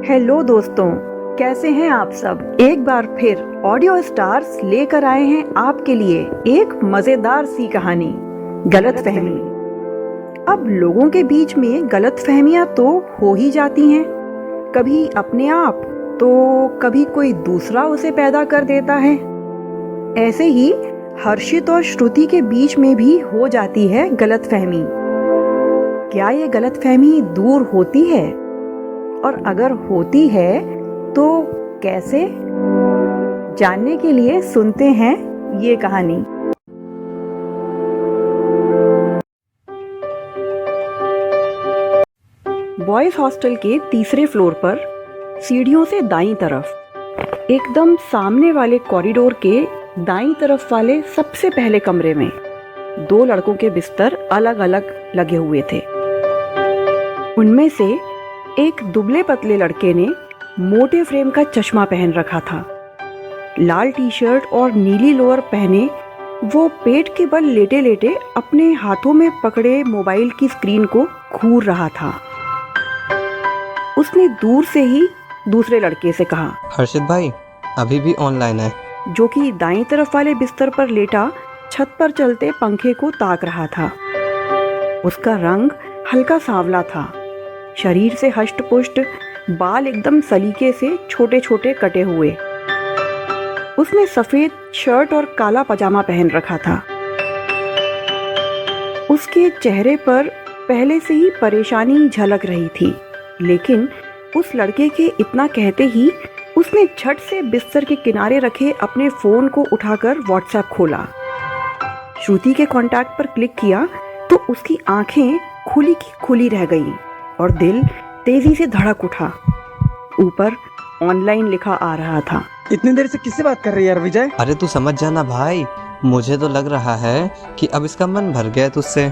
Hello दोस्तों, कैसे हैं आप सब। एक बार फिर ऑडियो स्टार्स लेकर आए हैं आपके लिए एक मजेदार सी कहानी, गलतफहमी। अब लोगों के बीच में गलतफहमियां तो हो ही जाती हैं, कभी अपने आप तो कभी कोई दूसरा उसे पैदा कर देता है। ऐसे ही हर्षित और श्रुति के बीच में भी हो जाती है गलतफहमी। क्या ये गलतफहमी दूर होती है, और अगर होती है तो कैसे? जानने के लिए सुनते हैं ये कहानी। बॉयज हॉस्टल के तीसरे फ्लोर पर सीढ़ियों से दाईं तरफ, एकदम सामने वाले कॉरिडोर के दाईं तरफ वाले सबसे पहले कमरे में 2 लड़कों के बिस्तर अलग अलग लगे हुए थे। उनमें से एक दुबले पतले लड़के ने मोटे फ्रेम का चश्मा पहन रखा था। लाल टी शर्ट और नीली लोअर पहने वो पेट के बल लेटे लेटे अपने हाथों में पकड़े मोबाइल की स्क्रीन को घूर रहा था। उसने दूर से ही दूसरे लड़के से कहा, हर्षित भाई अभी भी ऑनलाइन है। जो कि दाईं तरफ वाले बिस्तर पर लेटा छत पर चलते पंखे को ताक रहा था। उसका रंग हल्का सांवला था, शरीर से हष्ट पुष्ट, बाल एकदम सलीके से छोटे छोटे कटे हुए। उसने सफेद शर्ट और काला पजामा पहन रखा था। उसके चेहरे पर पहले से ही परेशानी झलक रही थी, लेकिन उस लड़के के इतना कहते ही उसने झट से बिस्तर के किनारे रखे अपने फोन को उठाकर व्हाट्सएप खोला। श्रुति के कांटेक्ट पर क्लिक किया तो उसकी आंखें खुली की खुली रह गईं और दिल तेजी से धड़क उठा। ऊपर ऑनलाइन लिखा आ रहा था। इतनी देर से किससे बात कर रही है यार विजय? अरे तू समझ जाना भाई, मुझे तो लग रहा है कि अब इसका मन भर गया तुझसे।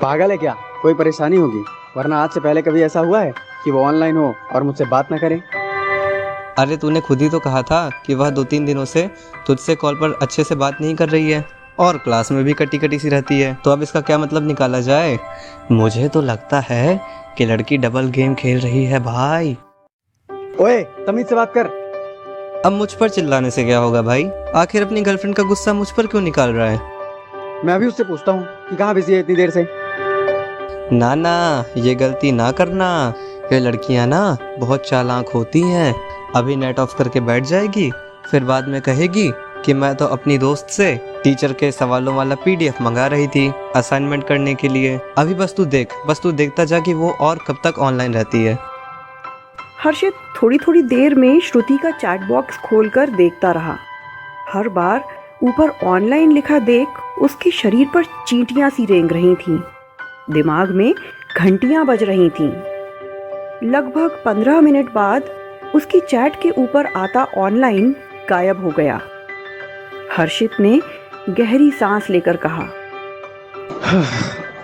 पागल है क्या? कोई परेशानी होगी, वरना आज से पहले कभी ऐसा हुआ है कि वो ऑनलाइन हो और मुझसे बात ना करे? अरे तूने खुद ही तो कहा था कि वह 2-3 दिनों से तुझसे कॉल पर अच्छे से बात नहीं कर रही है और क्लास में भी कटी कटी सी रहती है, तो अब इसका क्या मतलब निकाला जाए? मुझे तो लगता है कि लड़की डबल गेम खेल रही है भाई। ओए तमीज से बात कर। अब मुझ पर चिल्लाने से क्या होगा भाई? आखिर अपनी गर्लफ्रेंड का गुस्सा मुझ पर क्यों निकाल रहा है? मैं अभी उससे पूछता हूँ कि कहाँ बिजी है इतनी देर से। ना ना, ये गलती ना करना। ये लड़कियां ना बहुत चालाक होती हैं। अभी नेट ऑफ करके बैठ जाएगी, फिर बाद में कहेगी कि मैं तो अपनी दोस्त से टीचर के सवालों वाला PDF मंगा रही थी असाइनमेंट करने के लिए। अभी बस तू देखता जा कि वो और कब तक ऑनलाइन रहती है। हर्षित थोड़ी थोड़ी देर में श्रुति का चैट बॉक्स खोलकर देखता रहा। हर बार ऊपर ऑनलाइन लिखा देख उसके शरीर पर चींटियां सी रेंग रही थीं। दिमाग में घंटियां बज रही थीं। लगभग 15 मिनट बाद उसकी चैट के ऊपर आता ऑनलाइन गायब हो गया। हर्षित ने गहरी सांस लेकर कहा,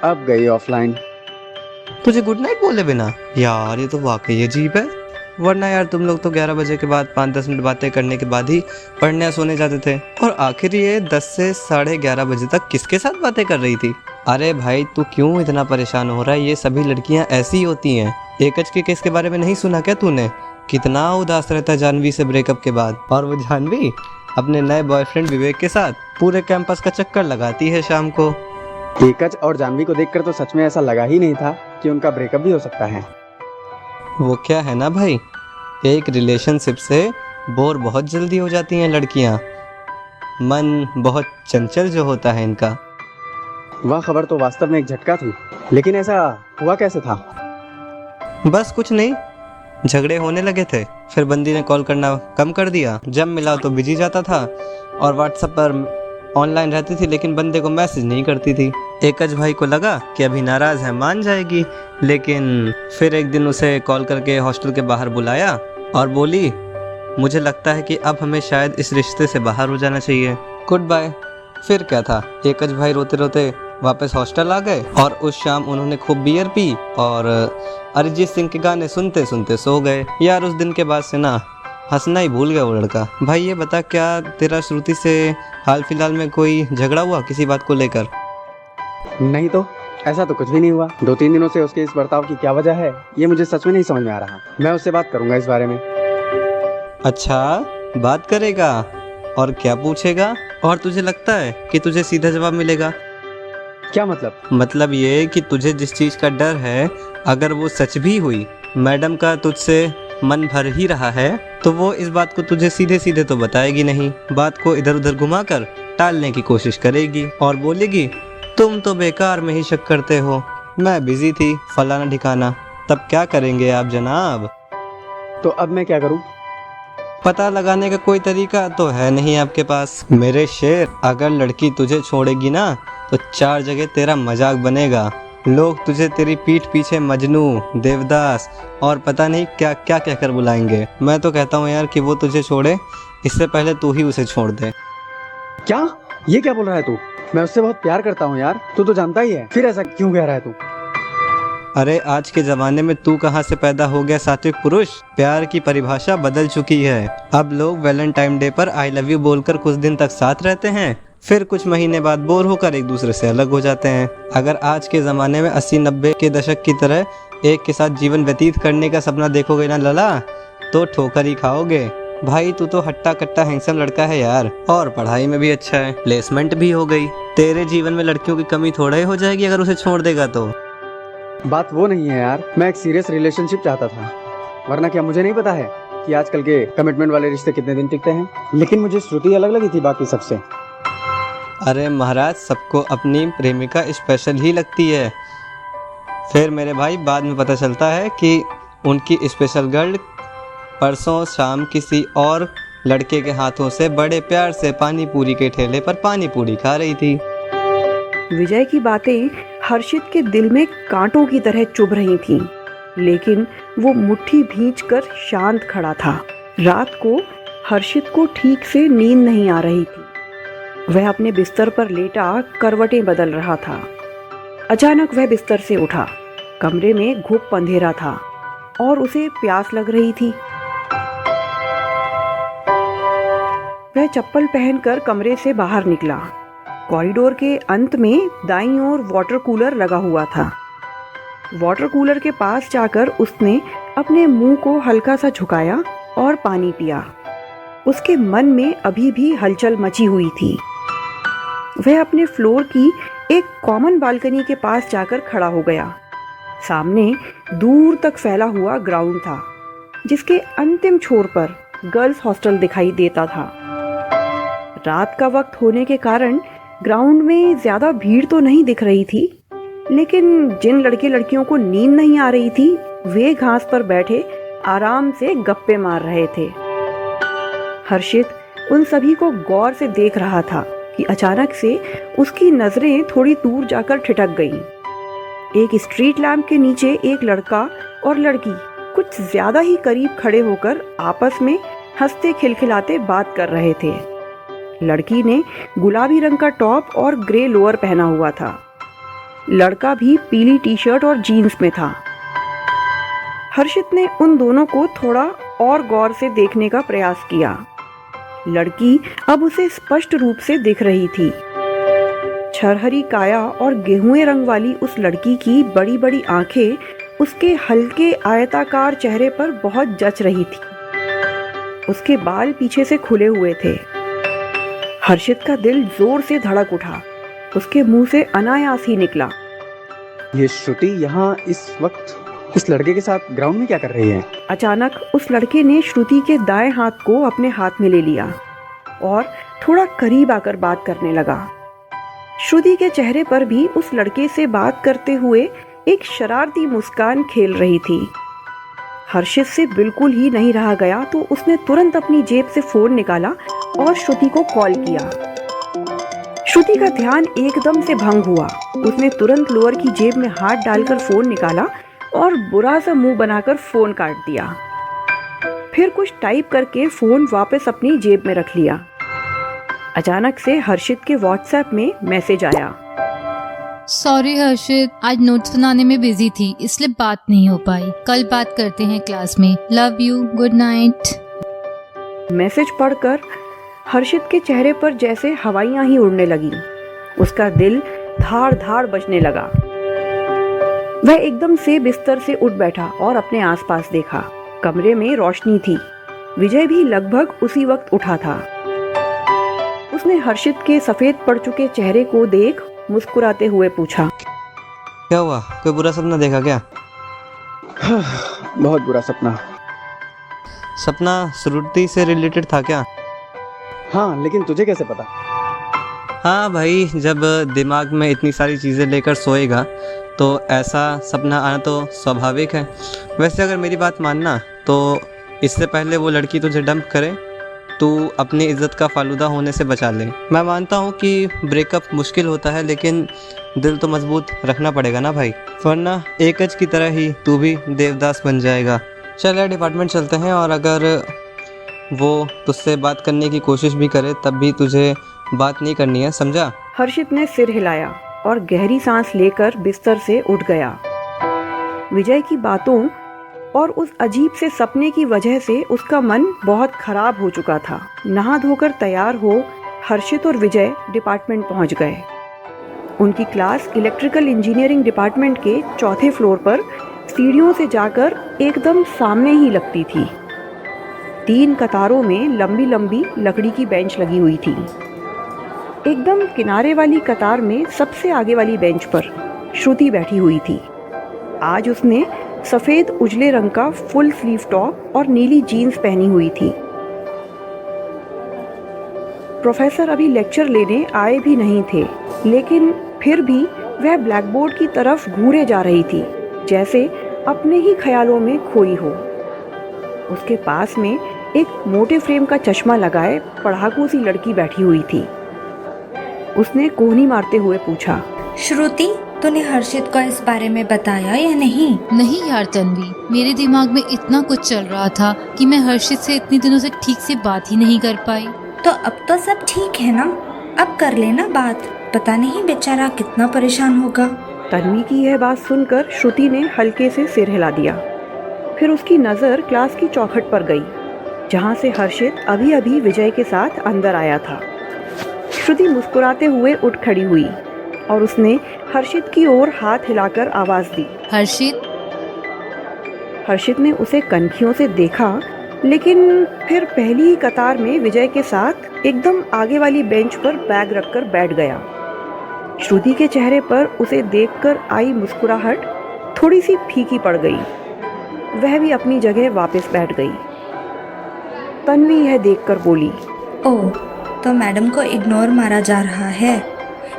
अब गई ऑफलाइन। तुझे गुड नाइट बोले बिना? यार ये तो वाकई अजीब है। वरना यार तुम लोग तो 11 बजे के बाद 5-10 मिनट बातें करने के बाद ही पढ़ने या सोने जाते थे, और आखिर ये 10 से 11:30 बजे तक किसके साथ बातें कर रही थी? अरे भाई तू क्यों इतना परेशान हो रहा है? ये सभी लड़कियां ऐसी ही होती हैं। एकच के केस के बारे में नहीं सुना क्या तूने? कितना उदास रहता है जानवी से ब्रेकअप के बाद, और वो जानवी अपने नए बॉयफ्रेंड विवेक के साथ पूरे कैंपस का चक्कर लगाती है शाम को। एकच और जानवी को देखकर तो सच में ऐसा लगा ही नहीं था कि उनका ब्रेकअप भी हो सकता है। वो क्या है ना भाई, एक रिलेशनशिप से बोर बहुत जल्दी हो जाती हैं लड़कियां। मन बहुत चंचल जो होता है इनका। वह खबर तो वास्तव में एक झटका थी, लेकिन ऐसा हुआ कैसे था? बस कुछ नहीं, झगड़े होने लगे थे, फिर बंदी ने कॉल करना कम कर दिया। जब मिला तो बिजी जाता था और व्हाट्सएप पर ऑनलाइन रहती थी, लेकिन बंदे को मैसेज नहीं करती थी। एकज भाई को लगा कि अभी नाराज़ है, मान जाएगी, लेकिन फिर एक दिन उसे कॉल करके हॉस्टल के बाहर बुलाया और बोली, मुझे लगता है कि अब हमें शायद इस रिश्ते से बाहर हो जाना चाहिए, गुड बाय। फिर क्या था, एकज भाई रोते रोते वापस हॉस्टल आ गए और उस शाम उन्होंने खूब बियर पी और अरिजीत सिंह के गाने सुनते सुनते सो गए। यार उस दिन के बाद से ना हंसना ही भूल गया वो लड़का। भाई ये बता, क्या तेरा श्रुति से हाल फिलहाल में कोई झगड़ा हुआ किसी बात को लेकर? नहीं तो ऐसा तो कुछ भी नहीं हुआ। 2-3 दिनों से उसके इस बर्ताव की क्या वजह है, ये मुझे सच में नहीं समझ में आ रहा। मैं उससे बात करूंगा इस बारे में। अच्छा, बात करेगा? और क्या पूछेगा? और तुझे लगता है कि तुझे सीधा जवाब मिलेगा? क्या मतलब? मतलब ये कि तुझे जिस चीज़ का डर है, अगर वो सच भी हुई, मैडम का तुझसे मन भर ही रहा है, तो वो इस बात को तुझे सीधे सीधे तो बताएगी नहीं। बात को इधर उधर घुमाकर टालने की कोशिश करेगी और बोलेगी तुम तो बेकार में ही शक करते हो, मैं बिजी थी, फलाना ठिकाना। तब क्या करेंगे आप जनाब? तो अब मैं क्या करूं? पता लगाने का कोई तरीका तो है नहीं आपके पास मेरे शेर। अगर लड़की तुझे छोड़ेगी ना, तो 4 जगह तेरा मजाक बनेगा। लोग तुझे तेरी पीठ पीछे मजनू, देवदास और पता नहीं क्या क्या कहकर बुलाएंगे। मैं तो कहता हूँ यार कि वो तुझे छोड़े, इससे पहले तू ही उसे छोड़ दे। क्या? ये क्या बोल रहा है तू? मैं उससे बहुत प्यार करता हूँ यार, तू तो जानता ही है। फिर ऐसा क्यों कह रहा है तू? अरे आज के ज़माने में तू कहाँ से पैदा हो गया सात्विक पुरुष? प्यार की परिभाषा बदल चुकी है। अब लोग वैलेंटाइन डे पर आई लव यू बोलकर कुछ दिन तक साथ रहते हैं, फिर कुछ महीने बाद बोर होकर एक दूसरे से अलग हो जाते हैं। अगर आज के ज़माने में 80-90 के दशक की तरह एक के साथ जीवन व्यतीत करने का सपना देखोगे ना लला, तो ठोकर ही खाओगे। भाई तू तो हट्टा कट्टा हैंडसम लड़का है यार, और पढ़ाई में भी अच्छा है, प्लेसमेंट भी हो गई। तेरे जीवन में लड़कियों की कमी थोड़ा ही हो जाएगी अगर उसे छोड़ देगा तो। बात वो नहीं है यार, मैं एक सीरियस रिलेशनशिप चाहता था। वरना क्या मुझे नहीं पता है कि आजकल के कमिटमेंट वाले रिश्ते कितने दिन टिकते हैं? लेकिन मुझे श्रुति अलग लगी थी बाकी सबसे। अरे महाराज, सबको अपनी प्रेमिका स्पेशल ही लगती है। फिर मेरे भाई बाद में पता चलता है कि उनकी स्पेशल गर्ल परसों शाम किसी और लड़के के हाथों से बड़े प्यार से पानी पूरी के ठेले पर पानी पूरी खा रही थी। विजय की बातें हर्षित के दिल में कांटों की तरह चुभ रही थीं, लेकिन वो मुट्ठी भींचकर शांत खड़ा था। रात को हर्षित को ठीक से नींद नहीं आ रही थी। वह अपने बिस्तर पर लेटा करवटें बदल रहा था। अचानक वह बिस्तर से उठा। कमरे में घुप अंधेरा था और उसे प्यास लग रही थी। वह चप्पल पहनकर कमरे से बाहर निकला। कॉरिडोर के अंत में दाईं ओर वाटर कूलर लगा हुआ था। वाटर कूलर के पास जाकर उसने अपने मुंह को हल्का सा झुकाया और पानी पिया। उसके मन में अभी भी हलचल मची हुई थी। वह अपने फ्लोर की एक कॉमन बालकनी के पास जाकर खड़ा हो गया। सामने दूर तक फैला हुआ ग्राउंड था, जिसके अंतिम छोर पर गर्ल्स हॉस्टल दिखाई देता था। रात का वक्त होने के कारण ग्राउंड में ज्यादा भीड़ तो नहीं दिख रही थी, लेकिन जिन लड़के लड़कियों को नींद नहीं आ रही थी, वे घास पर बैठे आराम से गप्पे मार रहे थे। हर्षित उन सभी को गौर से देख रहा था कि अचानक से उसकी नजरें थोड़ी दूर जाकर ठिठक गईं। एक स्ट्रीट लैंप के नीचे एक लड़का और लड़की कुछ ज्यादा ही करीब खड़े होकर आपस में हंसते खिलखिलाते बात कर रहे थे। लड़की ने गुलाबी रंग का टॉप और ग्रे लोअर पहना हुआ था। लड़का भी पीली टी शर्ट और जीन्स में था। हर्षित ने उन दोनों को थोड़ा और गौर से देखने का प्रयास किया। लड़की अब उसे स्पष्ट रूप से दिख रही थी। छरहरी काया और गेहुए रंग वाली उस लड़की की बड़ी बड़ी आंखें उसके हल्के आयताकार चेहरे पर बहुत जच रही थी। उसके बाल पीछे से खुले हुए थे। हर्षित का दिल जोर से धड़क उठा। उसके मुंह से अनायास ही निकला, ये श्रुति यहाँ इस वक्त इस लड़के के साथ ग्राउंड में क्या कर रही है? अचानक उस लड़के ने श्रुति के दाएं हाथ को अपने हाथ में ले लिया और थोड़ा करीब आकर बात करने लगा। श्रुति के चेहरे पर भी उस लड़के से बात करते हुए एक शरारती मुस्कान खेल रही थी। हर्षित से बिल्कुल ही नहीं रहा गया तो उसने तुरंत अपनी जेब से फोन निकाला और श्रुति को कॉल किया। श्रुति का ध्यान एकदम से भंग हुआ। उसने तुरंत लोअर की जेब में हाथ डालकर फोन निकाला और बुरा सा मुंह बनाकर फोन काट दिया। फिर कुछ टाइप करके फोन वापस अपनी जेब में रख लिया। अचानक से हर्षित के व्हाट्सएप में मैसेज आया, सॉरी हर्षित, आज नोट्स बनाने में बिजी थी इसलिए बात नहीं हो पाई। कल बात करते हैं क्लास में। Love you, good night. Message पढ़कर हर्षित के चेहरे पर जैसे हवाइयां ही उड़ने लगी। उसका दिल धाड़ धाड़ बजने लगा। वह एकदम से बिस्तर से उठ बैठा और अपने आसपास देखा। कमरे में रोशनी थी। विजय भी लगभग उसी वक्त उठा था। उसने हर्षित के सफेद पड़ चुके चेहरे को देख मुस्कुराते हुए पूछा, क्या हुआ, कोई बुरा सपना देखा क्या? बहुत बुरा सपना। सपना श्रुति से रिलेटेड था क्या? हाँ, लेकिन तुझे कैसे पता? हाँ भाई, जब दिमाग में इतनी सारी चीज़ें लेकर सोएगा तो ऐसा सपना आना तो स्वाभाविक है। वैसे अगर मेरी बात मानना तो इससे पहले वो लड़की तुझे डंप करे, तू अपनी इज्जत का फालूदा होने से बचा ले। मैं मानता हूँ कि ब्रेकअप मुश्किल होता है, लेकिन दिल तो मजबूत रखना पड़ेगा ना भाई, वरना एकज की तरह ही तू भी देवदास बन जाएगा। चल यार, डिपार्टमेंट चलते हैं, और अगर वो तुझसे बात करने की कोशिश भी करे तब भी तुझे बात नहीं करनी है, समझा? हर्षित ने सिर हिलाया और गहरी सांस लेकर बिस्तर से उठ गया। विजय की बातों और उस अजीब से सपने की वजह से उसका मन बहुत खराब हो चुका था। नहा धोकर तैयार हो हर्षित और विजय डिपार्टमेंट पहुंच गए। उनकी क्लास इलेक्ट्रिकल इंजीनियरिंग डिपार्टमेंट के चौथे फ्लोर पर सीढ़ियों से जाकर एकदम सामने ही लगती थी। 3 कतारों में लंबी लंबी लकड़ी की बेंच लगी हुई थी। एकदम किनारे वाली कतार में सबसे आगे वाली बेंच पर श्रुति बैठी हुई थी। आज उसने सफेद उजले रंग का फुल स्लीव टॉप और नीली जीन्स पहनी हुई थी। प्रोफेसर अभी लेक्चर लेने आए भी नहीं थे, लेकिन फिर भी वह ब्लैक बोर्ड की तरफ घूरे जा रही थी, जैसे अपने ही ख्यालों में खोई हो। उसके पास में एक मोटे फ्रेम का चश्मा लगाए पढ़ाकू सी लड़की बैठी हुई थी। उसने कोहनी मारते हुए पूछा, श्रुति, तूने हर्षित को इस बारे में बताया या नहीं? नहीं यार तन्वी, मेरे दिमाग में इतना कुछ चल रहा था कि मैं हर्षित से इतने दिनों से ठीक से बात ही नहीं कर पाई। तो अब तो सब ठीक है ना? अब कर लेना बात। पता नहीं बेचारा कितना परेशान होगा। तन्वी की यह बात सुनकर श्रुति ने हल्के से सिर हिला दिया। फिर उसकी नज़र क्लास की चौखट पर गई, जहाँ से हर्षित अभी अभी विजय के साथ अंदर आया था। श्रुति मुस्कुराते हुए उठ खड़ी हुई और उसने हर्षित की ओर हाथ हिलाकर आवाज दी, हर्षित। हर्षित ने उसे कनखियों से देखा, लेकिन फिर पहली ही कतार में विजय के साथ एकदम आगे वाली बेंच पर बैग रखकर बैठ गया। श्रुति के चेहरे पर उसे देखकर आई मुस्कुराहट थोड़ी सी फीकी पड़ गई। वह भी अपनी जगह वापस बैठ गई। तन्वी यह देखकर बोली, ओह, तो मैडम को इग्नोर मारा जा रहा है।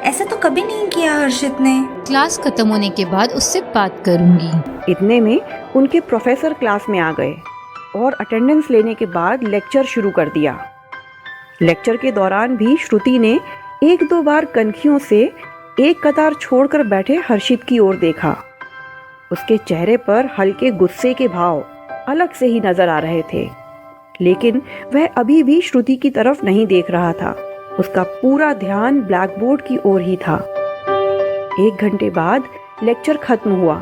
ऐसा तो कभी नहीं किया हर्षित ने। क्लास खत्म होने के बाद उससे बात करूंगी। इतने में उनके प्रोफेसर क्लास में आ गए और अटेंडेंस लेने के बाद लेक्चर शुरू कर दिया। लेक्चर के दौरान भी श्रुति ने 1-2 बार कनखियों से एक कतार छोड़कर बैठे हर्षित की ओर देखा। उसके चेहरे पर हल्के गुस्से के भाव अलग से ही नजर आ रहे थे, लेकिन वह अभी भी श्रुति की तरफ नहीं देख रहा था। उसका पूरा ध्यान ब्लैक बोर्ड की ओर ही था। 1 घंटे बाद लेक्चर खत्म हुआ।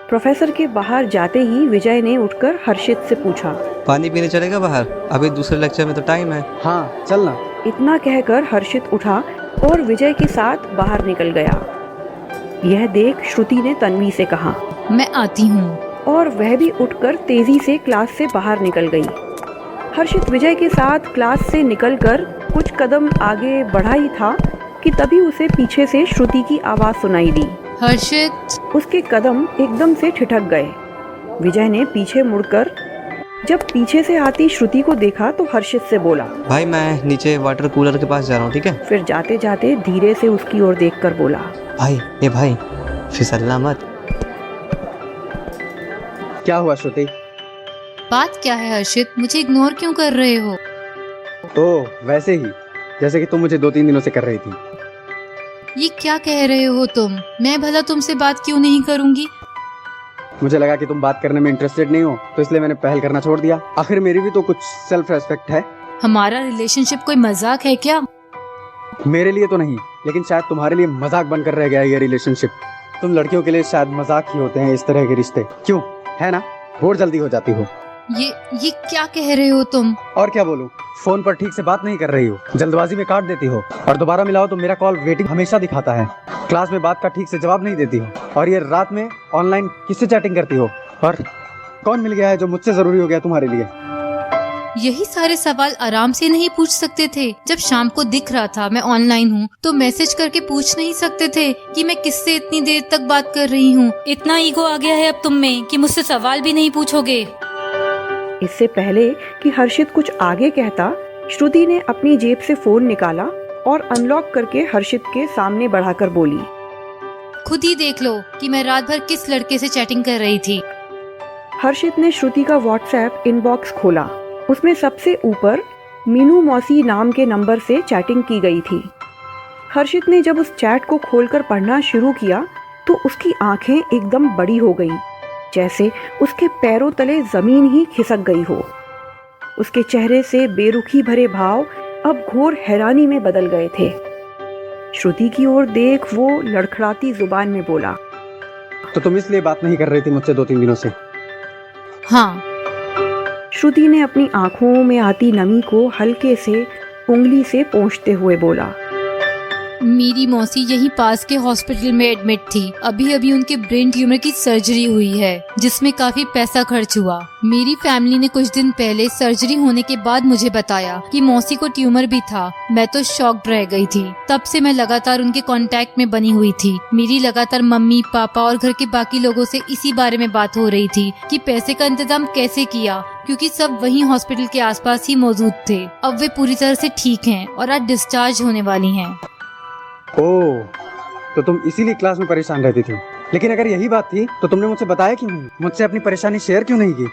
प्रोफेसर के बाहर जाते ही विजय ने उठकर हर्षित से पूछा, पानी पीने चलेगा बाहर? अभी दूसरे लेक्चर में तो टाइम है। हाँ, चलना। इतना कहकर हर्षित उठा और विजय के साथ बाहर निकल गया। यह देख श्रुति ने तन्वी से कहा, मैं आती हूँ। और वह भी उठकर तेजी से क्लास से बाहर निकल गई। हर्षित विजय के साथ क्लास से निकलकर कुछ कदम आगे बढ़ा ही था कि तभी उसे पीछे से श्रुति की आवाज सुनाई दी। हर्षित। उसके कदम एकदम से ठिठक गए। विजय ने पीछे मुड़कर जब पीछे से आती श्रुति को देखा तो हर्षित से बोला, भाई मैं नीचे वाटर कूलर के पास जा रहा हूँ, ठीक है? फिर जाते जाते धीरे से उसकी ओर देखकर बोला, भाई फिसलना मत। क्या हुआ श्रुति? बात क्या है हर्षित, मुझे इग्नोर क्यों कर रहे हो? तो वैसे ही जैसे कि तुम मुझे 2-3 दिनों से कर रही थी। ये क्या कह रहे हो तुम? मैं भला तुमसे बात क्यों नहीं करूंगी? मुझे लगा कि तुम बात करने में इंटरेस्टेड नहीं हो, तो इसलिए मैंने पहल करना छोड़ दिया। आखिर मेरी भी तो कुछ सेल्फ रेस्पेक्ट है। हमारा रिलेशनशिप कोई मजाक है क्या? मेरे लिए तो नहीं, लेकिन शायद तुम्हारे लिए मजाक बनकर रह गया ये रिलेशनशिप। तुम लड़कियों के लिए शायद मजाक ही होते हैं इस तरह के रिश्ते, क्यों? है ना? बोर जल्दी हो जाती हो। ये क्या कह रहे हो तुम? और क्या बोलूं? फोन पर ठीक से बात नहीं कर रही हो, जल्दबाजी में काट देती हो, और दोबारा मिलाओ तो मेरा कॉल वेटिंग हमेशा दिखाता है। क्लास में बात का ठीक से जवाब नहीं देती हो, और ये रात में ऑनलाइन किससे चैटिंग करती हो, और कौन मिल गया है जो मुझसे जरूरी हो गया तुम्हारे लिए? यही सारे सवाल आराम से नहीं पूछ सकते थे? जब शाम को दिख रहा था मैं ऑनलाइन हूँ तो मैसेज करके पूछ नहीं सकते थे कि मैं किससे इतनी देर तक बात कर रही हूँ? इतना ईगो आ गया है अब तुम में कि मुझसे सवाल भी नहीं पूछोगे। इससे पहले कि हर्षित कुछ आगे कहता, श्रुति ने अपनी जेब से फोन निकाला और अनलॉक करके हर्षित के सामने बढ़ाकर बोली, खुद ही देख लो कि मैं रात भर किस लड़के से चैटिंग कर रही थी। हर्षित ने श्रुति का व्हाट्सएप इनबॉक्स खोला। उसमें सबसे ऊपर मीनू मौसी नाम के नंबर से चैटिंग की गई थी। हर्षित ने जब उस चैट को खोलकर पढ़ना शुरू किया तो उसकी आंखें एकदम बड़ी हो गईं, जैसे उसके पैरों तले जमीन ही खिसक गई हो। उसके चेहरे से बेरुखी भरे भाव अब घोर हैरानी में बदल गए थे। श्रुति की ओर देख वो लड़खड़ाती जुबान में बोला, तो तुम इसलिए बात नहीं कर रही थी मुझसे 2-3 दिनों से? हाँ। श्रुति ने अपनी आंखों में आती नमी को हल्के से उंगली से पोंछते हुए बोला, मेरी मौसी यहीं पास के हॉस्पिटल में एडमिट थी। अभी अभी उनके ब्रेन ट्यूमर की सर्जरी हुई है जिसमें काफी पैसा खर्च हुआ। मेरी फैमिली ने कुछ दिन पहले सर्जरी होने के बाद मुझे बताया कि मौसी को ट्यूमर भी था। मैं तो शॉक्ड रह गई थी। तब से मैं लगातार उनके कांटेक्ट में बनी हुई थी। मेरी लगातार मम्मी पापा और घर के बाकी लोगों से इसी बारे में बात हो रही थी कि पैसे का इंतजाम कैसे किया, क्योंकि सब वहीं हॉस्पिटल के आसपास ही मौजूद थे। अब वे पूरी तरह से ठीक हैं और आज डिस्चार्ज होने वाली हैं। ओह, तो तुम इसीलिए क्लास में परेशान रहती थी। लेकिन अगर यही बात थी तो तुमने मुझसे बताया क्यों नहीं? मुझसे अपनी परेशानी शेयर क्यों नहीं की?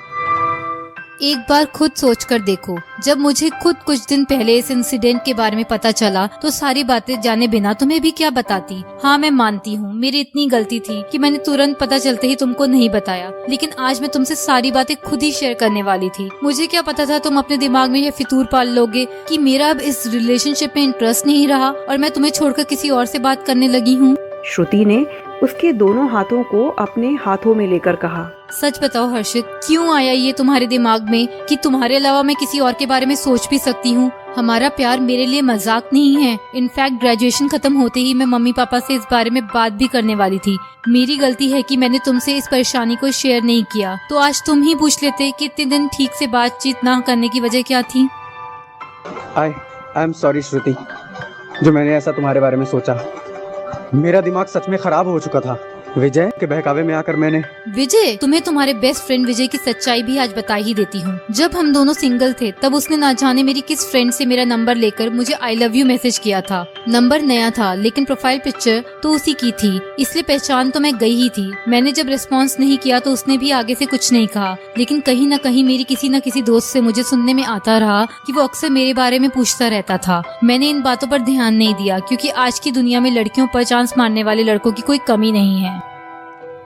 एक बार खुद सोच कर देखो, जब मुझे खुद कुछ दिन पहले इस इंसिडेंट के बारे में पता चला तो सारी बातें जाने बिना तुम्हें भी क्या बताती। हाँ, मैं मानती हूँ मेरी इतनी गलती थी कि मैंने तुरंत पता चलते ही तुमको नहीं बताया, लेकिन आज मैं तुमसे सारी बातें खुद ही शेयर करने वाली थी। मुझे क्या पता था तुम अपने दिमाग में ये फितूर पाल लोगे कि मेरा अब इस रिलेशनशिप में इंटरेस्ट नहीं रहा और मैं तुम्हें छोड़कर किसी और से बात करने लगी हूँ। श्रुति ने उसके दोनों हाथों को अपने हाथों में लेकर कहा, सच बताओ हर्षित, क्यों आया ये तुम्हारे दिमाग में कि तुम्हारे अलावा मैं किसी और के बारे में सोच भी सकती हूँ? हमारा प्यार मेरे लिए मजाक नहीं है। इनफैक्ट ग्रेजुएशन खत्म होते ही मैं मम्मी पापा से इस बारे में बात भी करने वाली थी। मेरी गलती है कि मैंने तुमसे इस परेशानी को शेयर नहीं किया। तो आज तुम ही पूछ लेते कि इतने दिन ठीक से बातचीत ना करने की वजह क्या थी। आई एम सॉरी श्रुति, जो मैंने ऐसा तुम्हारे बारे में सोचा। मेरा दिमाग सच में खराब हो चुका था। विजय के बहकावे में आकर मैंने विजय, तुम्हें तुम्हारे बेस्ट फ्रेंड विजय की सच्चाई भी आज बता ही देती हूँ। जब हम दोनों सिंगल थे तब उसने ना जाने मेरी किस फ्रेंड से मेरा नंबर लेकर मुझे आई लव यू मैसेज किया था। नंबर नया था लेकिन प्रोफाइल पिक्चर तो उसी की थी, इसलिए पहचान तो मैं गई ही थी। मैंने जब रिस्पॉन्स नहीं किया तो उसने भी आगे से कुछ नहीं कहा, लेकिन कहीं न कहीं मेरी किसी न किसी दोस्त से मुझे सुनने में आता रहा कि वो अक्सर मेरे बारे में पूछता रहता था। मैंने इन बातों पर ध्यान नहीं दिया क्योंकि आज की दुनिया में लड़कियों पर चांस मारने वाले लड़कों की कोई कमी नहीं है।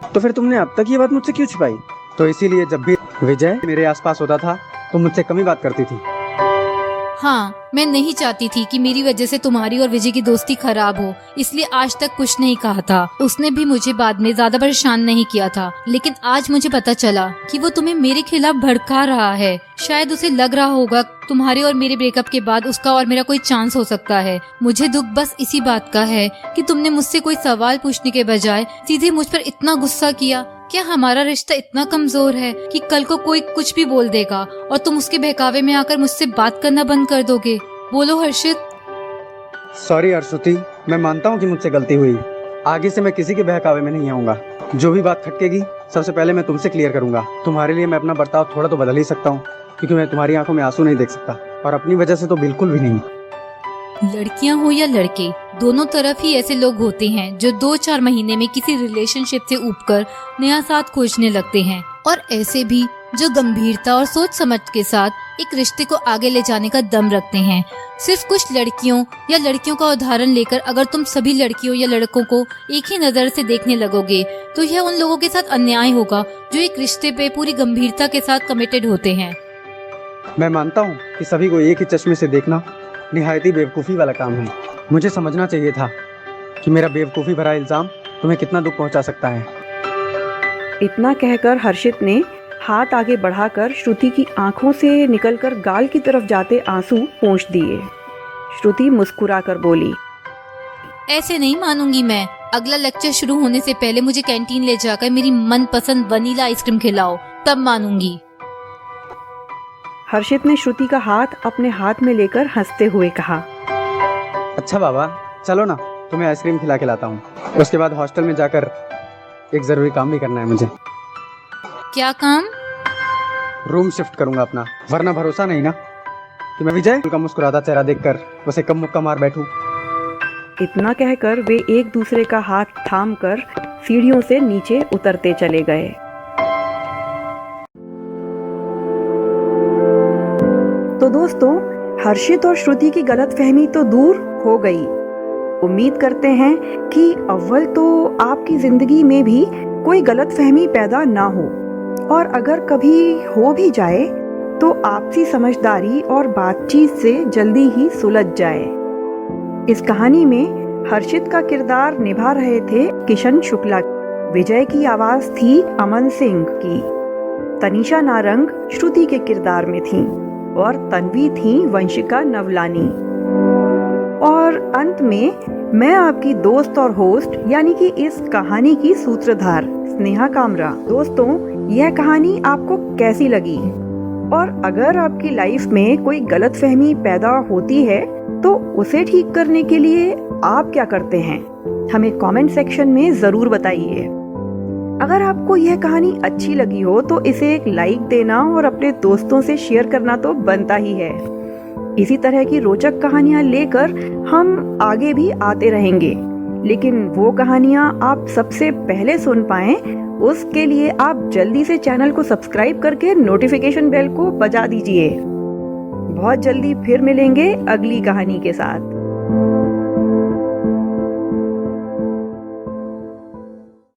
तो फिर तुमने अब तक ये बात मुझसे क्यों छिपाई? तो इसीलिए जब भी विजय मेरे आसपास होता था तो मुझसे कम ही बात करती थी। हाँ, मैं नहीं चाहती थी कि मेरी वजह से तुम्हारी और विजय की दोस्ती खराब हो, इसलिए आज तक कुछ नहीं कहा था। उसने भी मुझे बाद में ज्यादा परेशान नहीं किया था, लेकिन आज मुझे पता चला कि वो तुम्हें मेरे खिलाफ भड़का रहा है। शायद उसे लग रहा होगा तुम्हारे और मेरे ब्रेकअप के बाद उसका और मेरा कोई चांस हो सकता है। मुझे दुख बस इसी बात का है कि तुमने मुझसे कोई सवाल पूछने के बजाय सीधे मुझ पर इतना गुस्सा किया। क्या हमारा रिश्ता इतना कमजोर है कि कल को कोई कुछ भी बोल देगा और तुम उसके बहकावे में आकर मुझसे बात करना बंद कर दोगे? बोलो हर्षित। सॉरी श्रुति, मैं मानता हूँ कि मुझसे गलती हुई। आगे से मैं किसी के बहकावे में नहीं आऊंगा। जो भी बात खटकेगी सबसे पहले मैं तुमसे क्लियर करूंगा। तुम्हारे लिए मैं अपना बर्ताव थोड़ा तो बदल ही सकता हूँ, क्योंकि मैं तुम्हारी आंखों में आंसू नहीं देख सकता, और अपनी वजह से तो बिल्कुल भी नहीं। लड़कियां हो या लड़के, दोनों तरफ ही ऐसे लोग होते हैं जो 2-4 महीने में किसी रिलेशनशिप से ऊबकर नया साथ खोजने लगते हैं, और ऐसे भी जो गंभीरता और सोच समझ के साथ एक रिश्ते को आगे ले जाने का दम रखते हैं। सिर्फ कुछ लड़कियों या लड़कियों का उदाहरण लेकर अगर तुम सभी लड़कियों या लड़कों को एक ही नजर से देखने लगोगे तो यह उन लोगों के साथ अन्याय होगा जो एक रिश्ते पे पूरी गंभीरता के साथ कमिटेड होते हैं। मैं मानता हूँ कि सभी को एक ही चश्मे से देखना निहायत ही बेवकूफ़ी वाला काम है। मुझे समझना चाहिए था कि मेरा बेवकूफ़ी भरा इल्ज़ाम तुम्हें कितना दुख पहुंचा सकता है। इतना कहकर हर्षित ने हाथ आगे बढ़ाकर श्रुति की आंखों से निकलकर गाल की तरफ जाते आंसू पोंछ दिए। श्रुति मुस्कुराकर बोली, ऐसे नहीं मानूंगी मैं। अगला लेक्चर शुरू होने से पहले मुझे कैंटीन ले जाकर मेरी मनपसंद वनीला आइसक्रीम खिलाओ, तब मानूंगी। हर्षित ने श्रुति का हाथ अपने हाथ में लेकर हंसते हुए कहा। अच्छा बाबा, चलो ना, तुम्हें आइसक्रीम खिलाता हूँ। उसके बाद हॉस्टल में जाकर एक ज़रूरी काम भी करना है मुझे। क्या काम? रूम शिफ्ट करूंगा अपना, वरना भरोसा नहीं ना कि मैं विजय का मुस्कुराता चेहरा देखकर उसे कब मुक्का मार बैठूं। इतना कहकर वे एक दूसरे का हाथ थामकर सीढ़ियों से नीचे उतरते चले गए। तो दोस्तों, हर्षित और श्रुति की गलतफहमी तो दूर हो गई। उम्मीद करते हैं कि अव्वल तो आपकी जिंदगी में भी कोई गलतफहमी पैदा ना हो, और अगर कभी हो भी जाए तो आपसी समझदारी और बातचीत से जल्दी ही सुलझ जाए। इस कहानी में हर्षित का किरदार निभा रहे थे किशन शुक्ला, विजय की आवाज थी अमन सिंह की, तनीषा नारंग श्रुति के किरदार में थी, और तन्वी थी वंशिका नवलानी। और अंत में मैं आपकी दोस्त और होस्ट यानी कि इस कहानी की सूत्रधार स्नेहा कामरा। दोस्तों, यह कहानी आपको कैसी लगी, और अगर आपकी लाइफ में कोई गलतफहमी पैदा होती है तो उसे ठीक करने के लिए आप क्या करते हैं, हमें कमेंट सेक्शन में जरूर बताइए। अगर आपको यह कहानी अच्छी लगी हो तो इसे एक लाइक देना और अपने दोस्तों से शेयर करना तो बनता ही है। इसी तरह की रोचक कहानियां लेकर हम आगे भी आते रहेंगे, लेकिन वो कहानियां आप सबसे पहले सुन पाएं, उसके लिए आप जल्दी से चैनल को सब्सक्राइब करके नोटिफिकेशन बेल को बजा दीजिए। बहुत जल्दी फिर मिलेंगे अगली कहानी के साथ।